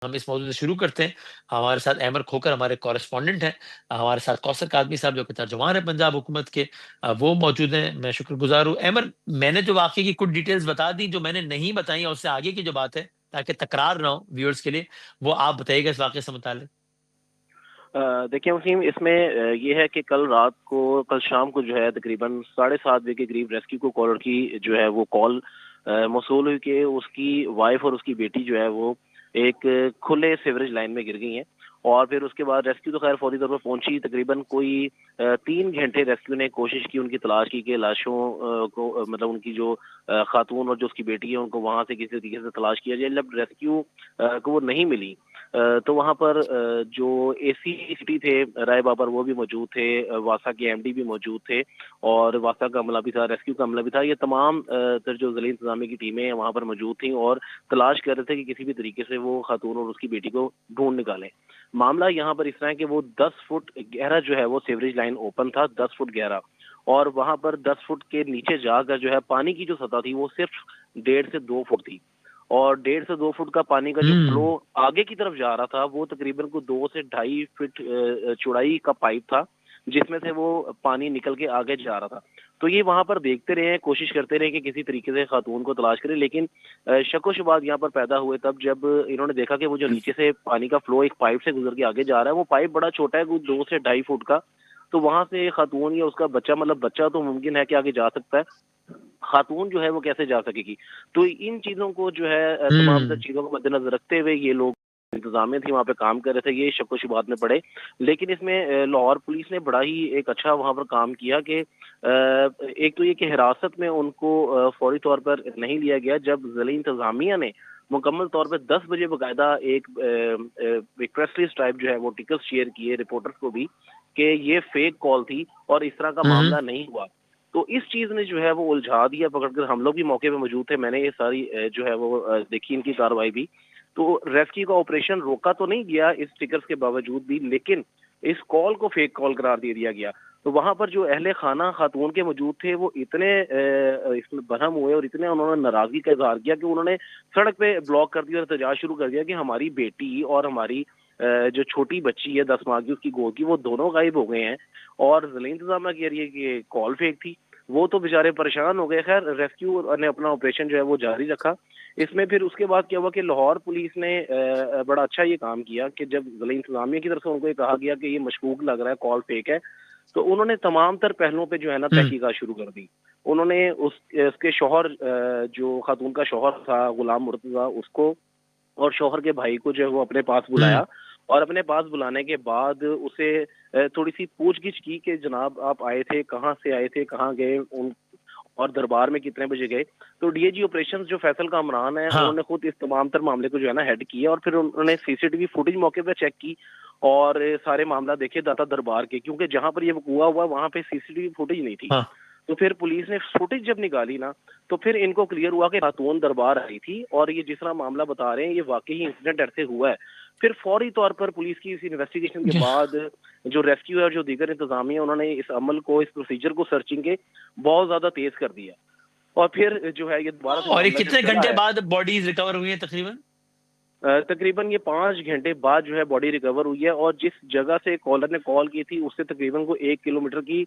ہم اس موضوع سے شروع کرتے ہیں. ہمارے ساتھ احمد کھوکر ہمارے کورسپونڈنٹ ہیں. ہمارے ساتھ کوثر کاظمی صاحب جو کہ ترجمان ہے پنجاب حکومت کے, وہ موجود ہیں. میں شکر گزار ہوں. احمد, میں نے جو واقعے کی کچھ ڈیٹیلز بتا دی, جو میں نے نہیں بتائی, اور اس سے آگے کی جو بات ہے تاکہ تکرار نہ ہو ویورز کے لیے, وہ آپ بتائیے گا اس واقعے سے متعلق. دیکھیں وسیم, اس میں یہ ہے کہ کل شام کو جو ہے تقریباً 7:30 بجے کے قریب ریسکیو کو کالر کی جو ہے وہ کال موصول ہوئی کہ اس کی وائف اور اس کی بیٹی جو ہے وہ ایک کھلے سیوریج لائن میں گر گئی ہیں. اور پھر اس کے بعد ریسکیو تو خیر فوری طور پر پہنچی. تقریباً کوئی 3 گھنٹے ریسکیو نے کوشش کی, ان کی تلاش کی کہ لاشوں کو مطلب ان کی جو خاتون اور جو اس کی بیٹی ہے ان کو وہاں سے کسی طریقے سے تلاش کیا جائے. جب ریسکیو کو وہ نہیں ملی تو وہاں پر جو اے سی سٹی تھے رائے بابر وہ بھی موجود تھے, واسا کے ایم ڈی بھی موجود تھے, اور واسا کا عملہ بھی تھا, ریسکیو کا عملہ بھی تھا. یہ تمام جو ضلعی انتظامیہ کی ٹیمیں ہیں وہاں پر موجود تھیں اور تلاش کر رہے تھے کہ کسی بھی طریقے سے وہ خاتون اور اس کی بیٹی کو ڈھونڈ نکالیں. معاملہ یہاں پر اس طرح ہے کہ وہ 10 فٹ گہرا جو ہے وہ سیوریج لائن اوپن تھا, 10 فٹ گہرا, اور وہاں پر 10 فٹ کے نیچے جا کر جو ہے پانی کی جو سطح تھی وہ صرف 1.5 سے 2 فٹ تھی. اور 1.5 سے 2 فٹ کا پانی کا جو فلو آگے کی طرف جا رہا تھا وہ تقریباً کو 2 سے 2.5 فٹ چوڑائی کا پائپ تھا جس میں سے وہ پانی نکل کے آگے جا رہا تھا. تو یہ وہاں پر دیکھتے رہے, کوشش کرتے رہے کہ کسی طریقے سے خاتون کو تلاش کریں, لیکن شک و شبہات یہاں پر پیدا ہوئے تب جب انہوں نے دیکھا کہ وہ جو نیچے سے پانی کا فلو ایک پائپ سے گزر کے آگے جا رہا ہے, وہ پائپ بڑا چھوٹا ہے, کوئی 2 سے 2.5 فٹ کا. تو وہاں سے خاتون یا اس کا بچہ, مطلب بچہ تو ممکن ہے کہ آگے جا سکتا ہے, خاتون جو ہے وہ کیسے جا سکے گی. تو ان چیزوں کو جو ہے تمام تر چیزوں کو مد نظر رکھتے ہوئے یہ لوگ انتظامیہ تھی وہاں پہ کام کر رہے تھے, یہ شک و شبہات میں پڑے. لیکن اس میں لاہور پولیس نے بڑا ہی ایک اچھا وہاں پر کام کیا کہ ایک تو یہ کہ حراست میں ان کو فوری طور پر نہیں لیا گیا. جب ضلعی انتظامیہ نے مکمل طور پہ 10 بجے باقاعدہ ایک پریس ریلیز ٹائپ جو ہے وہ ٹکٹس شیئر کیے رپورٹرز کو بھی کہ یہ فیک کال تھی اور اس طرح کا معاملہ نہیں ہوا, تو اس چیز نے جو ہے وہ الجھا دیا پکڑ کر. ہم لوگ بھی موقع پہ موجود تھے, میں نے یہ ساری جو ہے وہ دیکھی ان کی کارروائی بھی. تو ریسکیو کا آپریشن روکا تو نہیں گیا اس ٹکرز کے باوجود بھی, لیکن اس کال کو فیک کال قرار دے دیا گیا. تو وہاں پر جو اہل خانہ خاتون کے موجود تھے وہ اتنے اس میں برہم ہوئے اور اتنے انہوں نے ناراضگی کا اظہار کیا کہ انہوں نے سڑک پہ بلاک کر دیا اور احتجاج شروع کر دیا کہ ہماری بیٹی اور ہماری جو چھوٹی بچی ہے 10 ماہ کی, اس کی گود کی, وہ دونوں غائب ہو گئے ہیں. اور ضلعی انتظامیہ کہہ رہی ہے کہ کال فیک تھی. وہ تو بیچارے پریشان ہو گئے. خیر ریسکیو نے اپنا آپریشن جو ہے وہ جاری رکھا. اس میں پھر اس کے بعد کیا ہوا کہ لاہور پولیس نے بڑا اچھا یہ کام کیا کہ جب ضلعی انتظامیہ کی طرف سے ان کو یہ کہا گیا کہ یہ مشکوک لگ رہا ہے, کال فیک ہے, تو انہوں نے تمام تر پہلوؤں پہ جو ہے نا تحقیقات شروع کر دی. انہوں نے اس کے شوہر جو خاتون کا شوہر تھا غلام مرتضیٰ, اس کو اور شوہر کے بھائی کو جو ہے وہ اپنے پاس بلایا, اور اپنے پاس بلانے کے بعد اسے تھوڑی سی پوچھ گچھ کی کہ جناب آپ آئے تھے, کہاں سے آئے تھے, کہاں گئے, اور دربار میں کتنے بجے گئے. تو ڈی اے جی آپریشنز جو فیصل کامران ہیں انہوں نے خود اس تمام تر معاملے کو جو ہے نا ہیڈ کیا, اور پھر انہوں نے سی سی ٹی وی فوٹیج موقع پہ چیک کی اور سارے معاملہ دیکھے داتا دربار کے, کیونکہ جہاں پر یہ وقوع ہوا وہاں پہ سی سی ٹی وی فوٹیج نہیں تھی. تو پھر پولیس نے فوٹیج جب نکالی نا تو پھر ان کو کلیئر ہوا کہ خاتون دربار آئی تھی, اور یہ جس طرح معاملہ بتا رہے ہیں یہ واقعی انسیڈنٹ ایسے ہوا ہے. پھر فوری طور پر پولیس کی اس انویسٹیگیشن کے بعد جو ریسکیو ہے اور جو دیگر انتظامیہ انہوں نے اس عمل کو, اس پروسیجر کو سرچنگ کے بہت زیادہ تیز کر دیا, اور پھر جو ہے یہ دوبارہ سے اور یہ معاملہ جو کتنے چلا گھنٹے ہے بعد باڈیز ریکور ہوئی ہیں تقریباً؟ تقریباً یہ 5 گھنٹے بعد جو ہے باڈی ریکور ہوئی ہے. اور جس جگہ سے کالر نے کال کی تھی اس سے تقریباً کو 1 کلومیٹر کی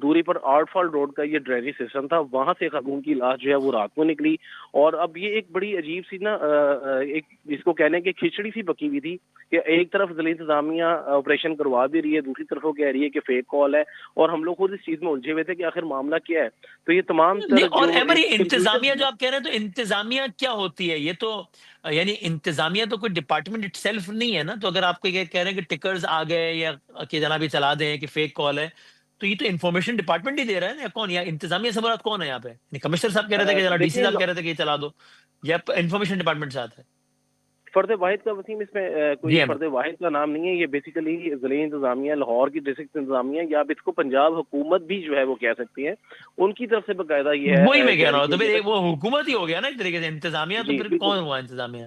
دوری پر آرٹ فال روڈ کا یہ ڈرینیج سسٹم تھا, وہاں سے خاتون کی لاش جو ہے وہ رات کو نکلی. اور اب یہ ایک بڑی عجیب سی نا ایک جس کو کہنے کہ کھچڑی سی پکی ہوئی تھی کہ ایک طرف ضلعی انتظامیہ آپریشن کروا بھی رہی ہے, دوسری طرف وہ کہہ رہی ہے کہ فیک کال ہے, اور ہم لوگ خود اس چیز میں الجھے ہوئے تھے کہ آخر معاملہ کیا ہے. تو یہ تمام تر اور جو احمد, ایک یہ انتظامیہ کنفیوژن. جو آپ کہہ رہے ہیں, تو انتظامیہ کیا ہوتی ہے؟ یہ تو یعنی انتظامیہ تو کوئی ڈپارٹمنٹ اٹ سیلف نہیں ہے نا. تو اگر آپ کو یہ کہہ رہے ہیں کہ ٹکرز آ گئے یا کہ جناب یہ چلا دیں کہ فیک کال ہے, تو یہ تو انفارمیشن ڈپارٹمنٹ ہی دے رہا ہے نا, یا کون؟ یا انتظامیہ سے مراد کون ہے یہاں پہ؟ کمشنر صاحب کہہ رہے تھے کہ جناب ڈی سی دیکھیں صاحب کہہ رہے تھے کہ یہ چلا دو, یا انفارمیشن ڈپارٹمنٹ سے آتا ہے؟ فرد واحد کا وسیم اس میں جی کوئی احمد. فرد واحد کا نام نہیں ہے. یہ بیسیکلی ضلعی انتظامیہ, لاہور کی ڈسٹرکٹ انتظامیہ, یا اب اس کو پنجاب حکومت بھی جو ہے وہ کہہ سکتی ہیں, ان کی طرف سے باقاعدہ یہ وہی ہے میں کہہ رہا جاری ہوں, کیا تو گیا پھر تھا. وہ حکومت ہی ہو گیا نا ایک طریقے سے. انتظامیہ تو جی پھر بالکل. کون ہوا انتظامیہ؟